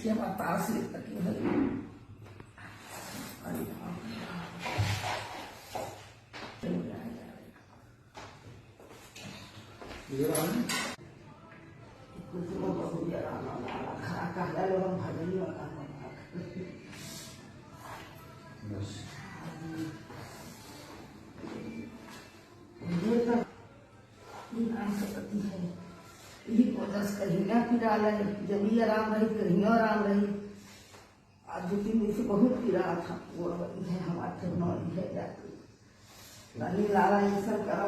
देखिए हमारा तार से तक है। अरे कहीं ना पीड़ा लगे, जब भी आराम रही कहीं आराम रही। आज 2-3 दिन से बहुत पीड़ा था, वो है हमारे नौ है जाती लाला ये सब करा।